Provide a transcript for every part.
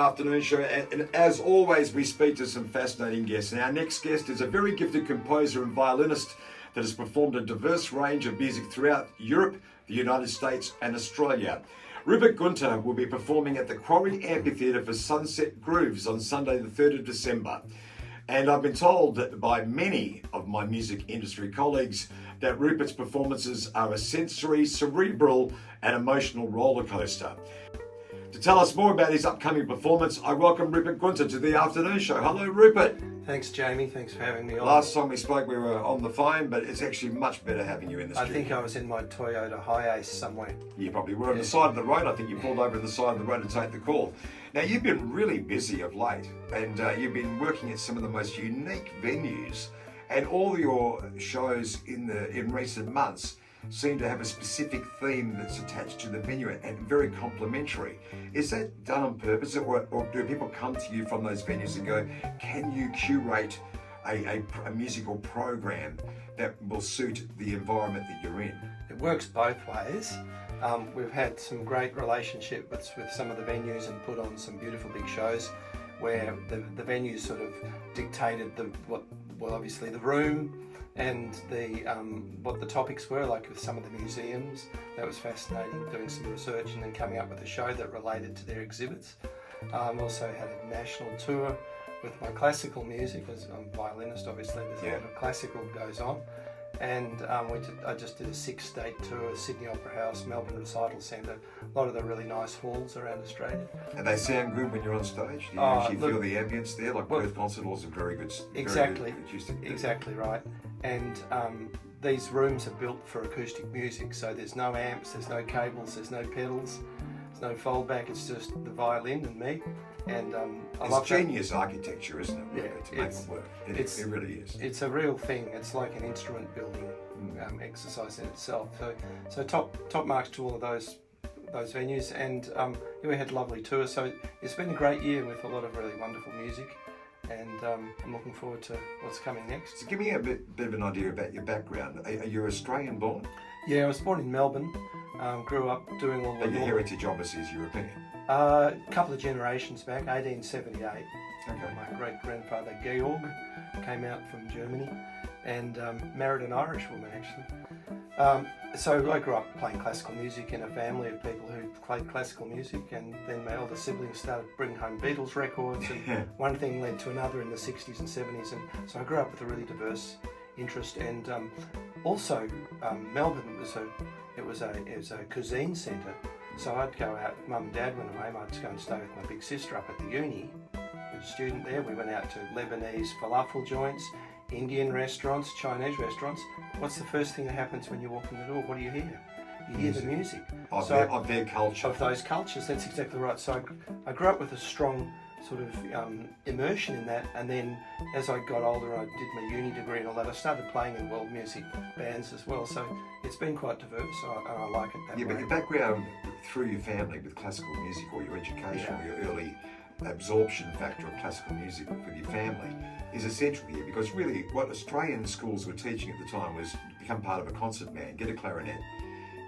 Afternoon show, and as always we speak to some fascinating guests, and our next guest is a very gifted composer and violinist that has performed a diverse range of music throughout Europe, the United States and Australia. Rupert Guenther will be performing at the Quarry Amphitheatre for Sunset Grooves on Sunday the 3rd of December. And I've been told that by many of my music industry colleagues that Rupert's performances are a sensory, cerebral and emotional roller coaster. To tell us more about his upcoming performance, I welcome Rupert Guenther to the afternoon show. Hello, Rupert. Thanks, Jamie. Thanks for having me on. Last time we spoke, we were on the phone, but it's actually much better having you in the studio. I think I was in my Toyota Hiace somewhere. You probably were on the side of the road. I think you pulled over to the side of the road to take the call. Now, you've been really busy of late, and you've been working at some of the most unique venues, and all your shows in recent months seem to have a specific theme that's attached to the venue and very complimentary. Is that done on purpose, or do people come to you from those venues and go, can you curate a musical program that will suit the environment that you're in? It works both ways. We've had some great relationship with some of the venues and put on some beautiful big shows where the venues sort of dictated obviously the room and what the topics were, like with some of the museums. That was fascinating, doing some research and then coming up with a show that related to their exhibits. Also had a national tour with my classical music, as I'm a violinist obviously, there's a lot of classical goes on. And I just did a 6-state tour: Sydney Opera House, Melbourne Recital Centre, a lot of the really nice halls around Australia. And they sound good when you're on stage? Do you actually feel the ambience there? Like Perth concert halls are very good. Exactly, very good acoustic. Exactly right. And these rooms are built for acoustic music, so there's no amps, there's no cables, there's no pedals, there's no foldback, it's just the violin and me. And I love genius architecture, isn't it? Really, to make it work. It really is. It's a real thing. It's like an instrument building exercise in itself. So top marks to all of those venues, and we had lovely tours. So it's been a great year with a lot of really wonderful music, and I'm looking forward to what's coming next. So give me a bit of an idea about your background. Are you Australian born? Yeah, I was born in Melbourne. Grew up doing all the. But your heritage obviously is European. A couple of generations back, 1878. Okay. My great-grandfather Georg came out from Germany and married an Irish woman, actually. So I grew up playing classical music in a family of people who played classical music, and then my elder siblings started bringing home Beatles records, and one thing led to another in the 60s and 70s, and so I grew up with a really diverse interest. And also Melbourne was a cuisine centre. So I'd go out, Mum and Dad went away, I'd go and stay with my big sister up at the uni. I was a student there. We went out to Lebanese falafel joints, Indian restaurants, Chinese restaurants. What's the first thing that happens when you walk in the door? What do you hear? You hear the music. Of their culture. Of those cultures, that's exactly right. So I grew up with a strong sort of immersion in that, and then as I got older, I did my uni degree and all that, I started playing in world music bands as well, so it's been quite diverse, and I like it that way. But your background through your family with classical music, or your education, or your early absorption factor of classical music with your family is essential here, because really what Australian schools were teaching at the time was become part of a concert band, get a clarinet,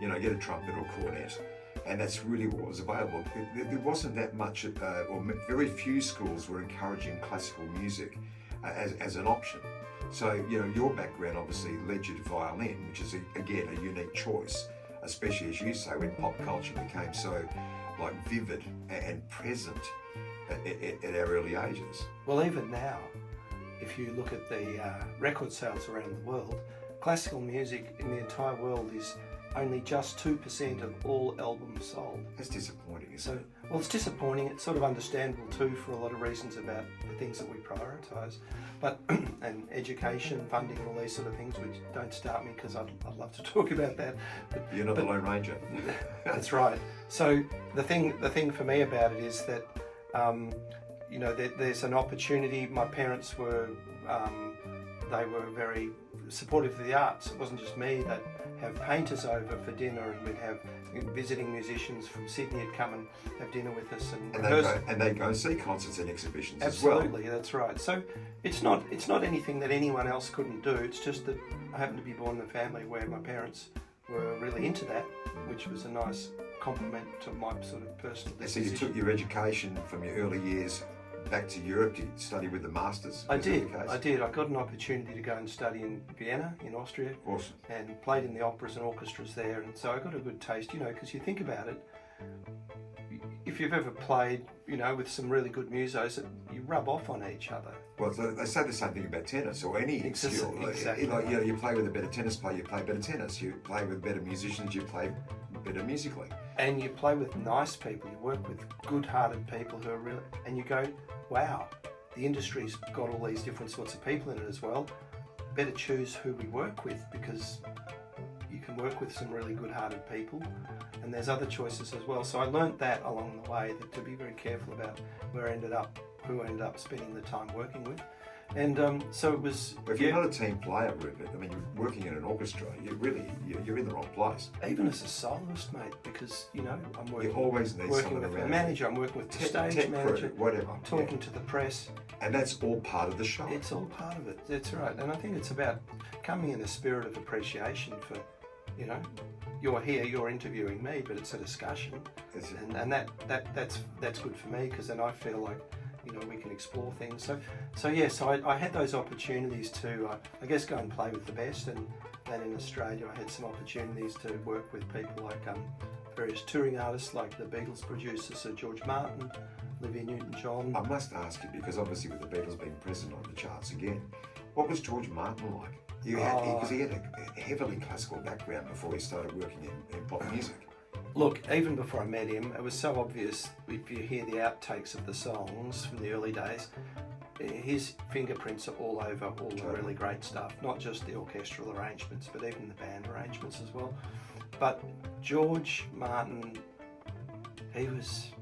get a trumpet or cornet. And that's really what was available. There wasn't that much, or very few schools were encouraging classical music as an option. So, your background obviously led you to violin, which is, again, a unique choice, especially, as you say, when pop culture became so vivid and present at our early ages. Well, even now, if you look at the record sales around the world, classical music in the entire world is only just 2% of all albums sold. That's disappointing, isn't it? Well, it's disappointing. It's sort of understandable too for a lot of reasons about the things that we prioritise. But and education, funding, all these sort of things, which don't start me because I'd love to talk about that. But you're not the Lone Ranger. That's right. So the thing for me about it is that there's an opportunity. My parents were they were very supportive of the arts. It wasn't just me. They'd have painters over for dinner, and we'd have visiting musicians from Sydney would come and have dinner with us and they go and see concerts and exhibitions. Absolutely, that's right. So it's not anything that anyone else couldn't do. It's just that I happen to be born in a family where my parents were really into that, which was a nice compliment to my sort of personal So disposition. you took your education from your early years back to Europe to study with the masters? I Was that did. the case? I did. I got an opportunity to go and study in Vienna, in Austria, Awesome. and played in the operas and orchestras there. And so I got a good taste, you know, because you think about it, if you've ever played, you know, with some really good musos, you rub off on each other. Well, they say the same thing about tennis or any skill. Exactly. Like, you know, you play with a better tennis player, you play better tennis. You play with better musicians, you play better musically. And you play with nice people, you work with good-hearted people who are really, and you go, wow, the industry's got all these different sorts of people in it as well. Better choose who we work with, because you can work with some really good-hearted people, and there's other choices as well. So I learnt that along the way, that to be very careful about who I ended up spending the time working with. And so it was. But if you're not a team player, Rupert, I mean, you're working in an orchestra, you're in the wrong place. Even as a soloist, mate, because, you know, I'm You working, always need working someone with around a manager, I'm working with the stage tech manager, crew, whatever. I'm talking to the press. And that's all part of the show. It's all part of it. That's right. And I think it's about coming in a spirit of appreciation for, you know, you're here, you're interviewing me, but it's a discussion, and that's good for me, because then I feel like, you know, we can explore things. So I had those opportunities to, I guess, go and play with the best, and then in Australia I had some opportunities to work with people like various touring artists, like the Beatles producer Sir George Martin, Olivia Newton-John. I must ask you, because obviously with the Beatles being present on the charts again, what was George Martin like? Because he had a heavily classical background before he started working in pop music. Look, even before I met him, it was so obvious. If you hear the outtakes of the songs from the early days, his fingerprints are all over all the really great stuff, not just the orchestral arrangements, but even the band arrangements as well. But George Martin, he was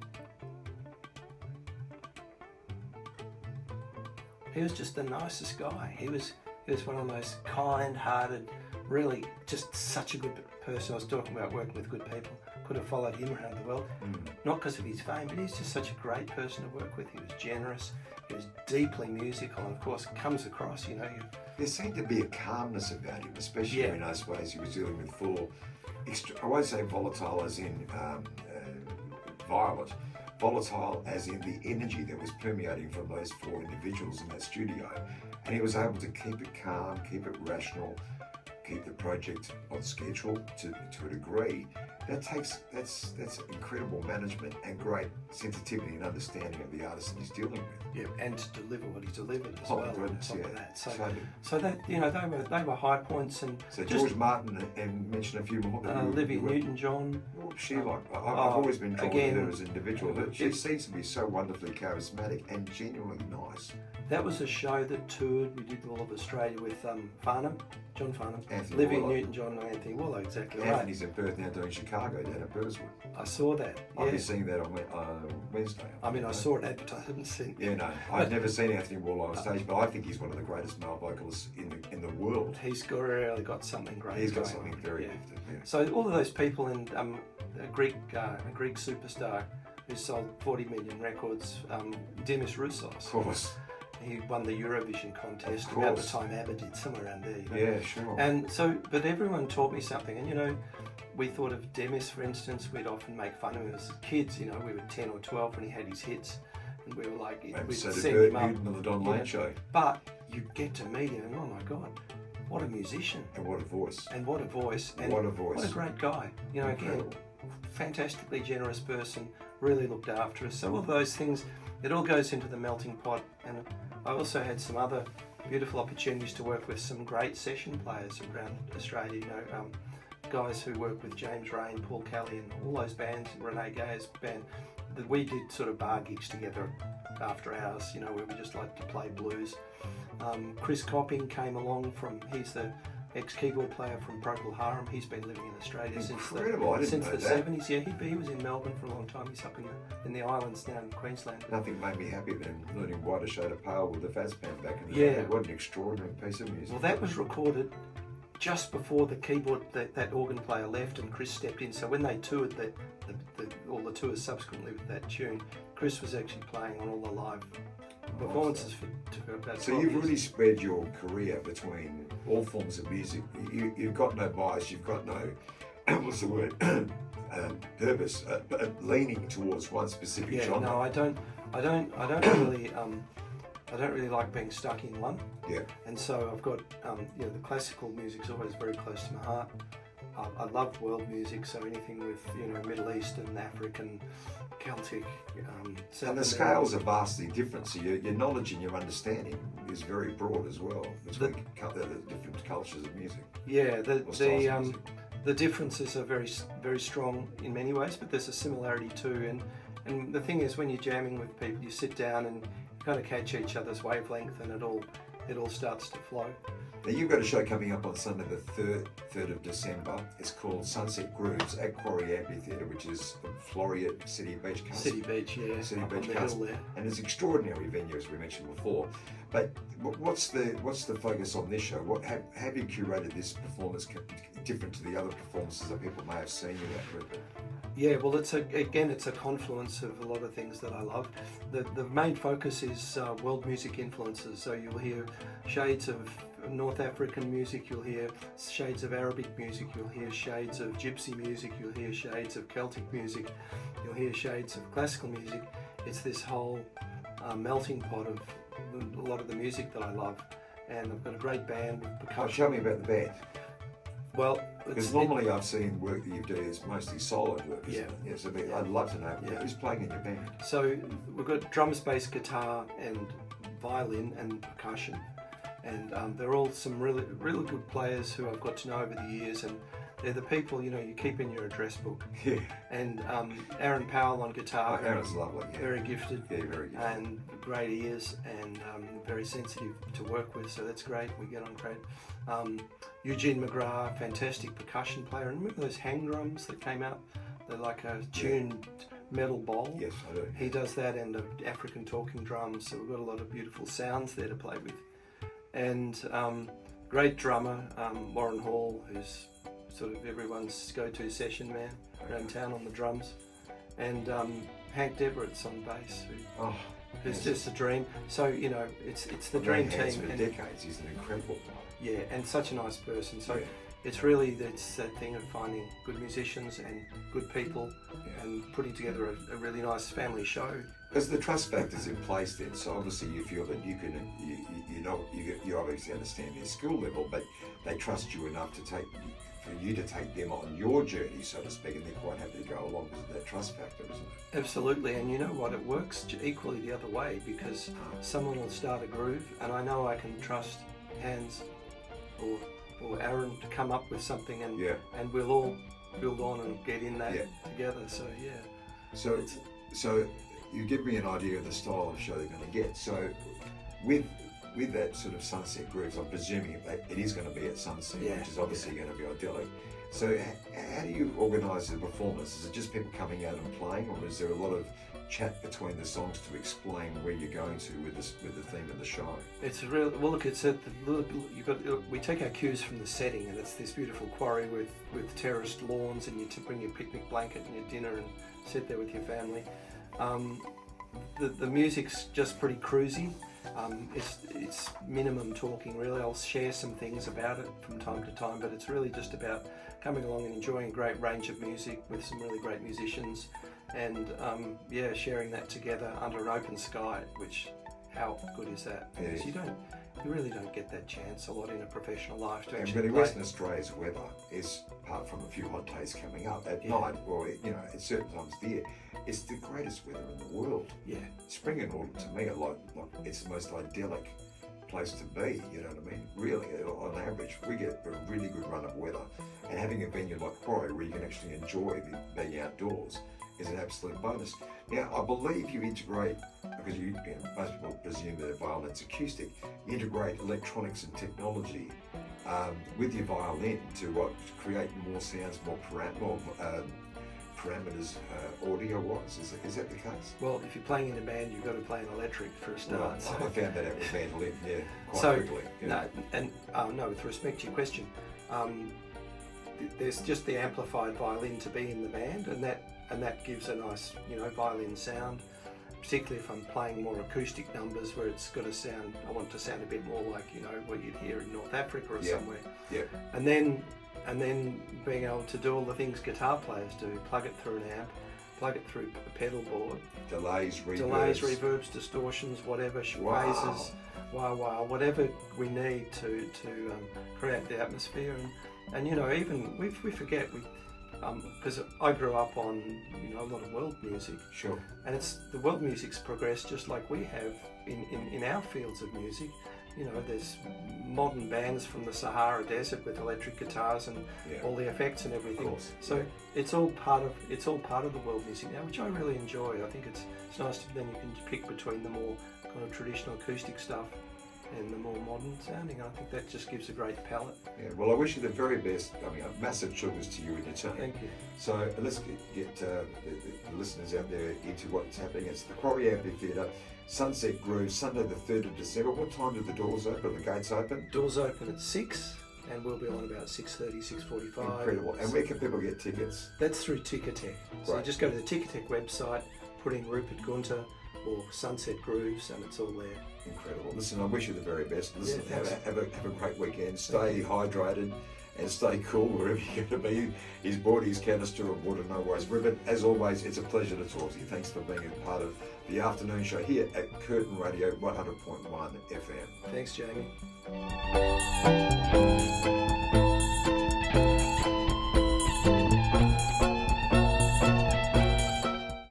just the nicest guy. He was one of the most kind-hearted, really just such a good person. I was talking about working with good people. Could have followed him around the world, not because of his fame, but he's just such a great person to work with. He was generous, he was deeply musical, and of course comes across, you know. There seemed to be a calmness about him, especially in those ways he was dealing with full, I won't say volatile as in violent, volatile as in the energy that was permeating from those four individuals in that studio. And he was able to keep it calm, keep it rational, keep the project on schedule to a degree. That's incredible management and great sensitivity and understanding of the artist that he's dealing with. Yeah, and to deliver what he delivered as well. Goodness, on top of that. Totally. So that, you know, they were high points. And so George Martin, and mention a few more. Olivia Newton-John. What was she like? I've always been drawn to her as an individual. But she seems to be so wonderfully charismatic and genuinely nice. That was a show that toured. We did all of Australia with John Farnham, Anthony Olivia Warlock. Newton-John, and Anthony Warlock, exactly right. Anthony's in Perth now doing Chicago down at Burswood. I saw that. I'll Yeah. be seeing that on Wednesday. I mean, I saw it advertised. I haven't seen. Yeah, no, I've never seen Anthony Warlock on stage, but I think he's one of the greatest male vocalists in the world. He's really got something great. He's got going something on. very Yeah. gifted. Yeah. So all of those people, and a Greek superstar who sold 40 million records, Demis Roussos. Of course. He won the Eurovision contest Of about the course. time ABBA did, somewhere around there. You know? Yeah, sure. And so, but everyone taught me something. And, you know, we thought of Demis, for instance. We'd often make fun of him as kids. You know, we were 10 or 12 when he had his hits. And we were like, and we'd so send did him Bert up. Newton on the Don you Lane know. show. But you get to meet him, and oh my God, what a musician. And what a voice. And what a voice. And What a voice. What a great guy. You know, Incredible. again, fantastically generous person, really looked after us. So all those things, it all goes into the melting pot. And I also had some other beautiful opportunities to work with some great session players around Australia, you know, guys who work with James Rain, Paul Kelly, and all those bands, Renee Gay's band. That we did sort of bar gigs together after hours, you know, where we just like to play blues. Chris Copping came along he's the ex-keyboard player from Procol Harum. He's been living in Australia Incredible, I didn't since know the that. 70s. Yeah, he was in Melbourne for a long time. He's up in the islands now in Queensland. Nothing made me happier than learning Whiter Shade of Pale with the Fats Band back in the Yeah. day. What an extraordinary piece of music. Well, that was recorded just before the keyboard, that organ player left and Chris stepped in. So when they toured all the tours subsequently with that tune, Chris was actually playing on all the live performances for about 12 So you've years. really spread your career between all forms of music. You've got no bias. You've got no what's the word? Purpose, leaning towards one specific Yeah, genre. no, I don't really, I don't really like being stuck in one. Yeah. And so I've got, the classical music's always very close to my heart. I love world music, so anything with, Middle Eastern, African, Celtic, South And the scales are vastly different, so your knowledge and your understanding is very broad as well between the different cultures of music. Yeah, Or styles of music. the differences are very, very strong in many ways, but there's a similarity too. And the thing is, when you're jamming with people, you sit down and you kind of catch each other's wavelength, and it all starts to flow. Now you've got a show coming up on Sunday the 3rd of December. It's called Sunset Grooves at Quarry Amphitheatre, which is in Floreat, City Beach, City Beach, yeah, City up Beach, on the hill there. and it's an extraordinary venue as we mentioned before. But what's the focus on this show? Have you curated this performance different to the other performances that people may have seen you at, Rupert? Yeah, well, it's a confluence of a lot of things that I love. The main focus is world music influences. So you'll hear shades of North African music, you'll hear shades of Arabic music, you'll hear shades of Gypsy music, you'll hear shades of Celtic music, you'll hear shades of classical music. It's this whole melting pot of a lot of the music that I love. And I've got a great band with percussion. Tell me about the band. Well, Because normally I've seen work that you do is mostly solo work, isn't Yeah. it? Yes, I'd love to know who's playing in your band. So we've got drums, bass, guitar, and violin and percussion, and they're all some really good players who I've got to know over the years, and they're the people you keep in your address book. Yeah. And Aaron Powell on guitar, Aaron's lovely. Yeah. very gifted, Yeah, very good. and great ears, and very sensitive to work with, so that's great. We get on great. Eugene McGrath, fantastic percussion player, and remember those hang drums that came out? They're like a tuned metal bowl. Yes, I do. He does that, and African talking drums, so we've got a lot of beautiful sounds there to play with. And great drummer, Warren Hall, who's sort of everyone's go-to session man around town on the drums. And Hank Deverett's on bass, who's just a dream. So, it's the dream team. For decades, he's an incredible player. Yeah, and such a nice person. So Yeah. it's really that thing of finding good musicians and good people, and putting together a really nice family show. Because the trust factor's in place then, so obviously you feel that you can, you obviously understand their skill level, but they trust you enough for you to take them on your journey, so to speak, and they're quite happy to go along because of that trust factor, isn't it? Absolutely, and you know what, it works equally the other way, because someone will start a groove, and I know I can trust Hans or Aaron to come up with something, and we'll all build on and get in that together. So So you give me an idea of the style of show they're going to get. So with that sort of Sunset Grooves, I'm presuming it is going to be at sunset, which is obviously going to be idyllic. So how do you organise the performance? Is it just people coming out and playing, or is there a lot of chat between the songs to explain where you're going to with the theme of the show? It's real. Well, look, we take our cues from the setting, and it's this beautiful quarry with terraced lawns, and you bring your picnic blanket and your dinner and sit there with your family. The music's just pretty cruisy. It's minimum talking, really. I'll share some things about it from time to time, but it's really just about coming along and enjoying a great range of music with some really great musicians, and sharing that together under an open sky. Which, how good is that? Because you really don't get that chance a lot in a professional life to actually But play. Western Australia's weather is, apart from a few hot days coming up at night, or at certain times of the year, it's the greatest weather in the world. Yeah. Spring and autumn to me are like it's the most idyllic place to be. You know what I mean? Really, on average, we get a really good run of weather, and having a venue like Quarry where you can actually enjoy being outdoors is an absolute bonus. Now, I believe you integrate, because most people presume that a violin's acoustic, you integrate electronics and technology with your violin to create more sounds, more parameters audio-wise. Is that the case? Well, if you're playing in a band, you've got to play an electric for a start. Well, so. I found that out with mandolin, quite So, quickly. no, with respect to your question, there's just the amplified violin to be in the band, and that gives a nice, violin sound. particularly if I'm playing more acoustic numbers where it's got to sound, I want to sound a bit more like, you know, what you'd hear in North Africa or somewhere. Yeah. And then being able to do all the things guitar players do, plug it through an amp, plug it through a pedal board. Delays, reverbs, distortions, whatever, Wow. phases, wah, whatever we need to create the atmosphere. And you know, even we forget, because I grew up on, you know, a lot of world music. Sure. And it's the world music's progressed just like we have in our fields of music. You know, there's modern bands from the Sahara Desert with electric guitars and all the effects and everything. Of course. So it's all part of the world music now, which I really enjoy. I think it's nice to then you can pick between the more kind of traditional acoustic stuff and the more modern sounding. I think that just gives a great palette. Yeah, well, I wish you the very best. I mean, massive sugars to you and your team. Thank you. So let's get the listeners out there into what's happening. It's the Quarry Amphitheatre, Sunset Groove, Sunday the 3rd of December. What time do the doors open, the gates open? Doors open at 6 and we'll be on about 6:30, 6:45. Incredible. And where can people get tickets? That's through Ticketek. So Right. just go to the Ticketek website, put in Rupert Guenther or Sunset Grooves and it's all there. Incredible. Listen, I wish you the very best. Listen, Yeah, have a great weekend. Stay hydrated and stay cool wherever you're going to be. His bought his canister of water, no worries. Rupert, as always, it's a pleasure to talk to you. Thanks for being a part of the afternoon show here at Curtin Radio 100.1 FM. Thanks, Jamie.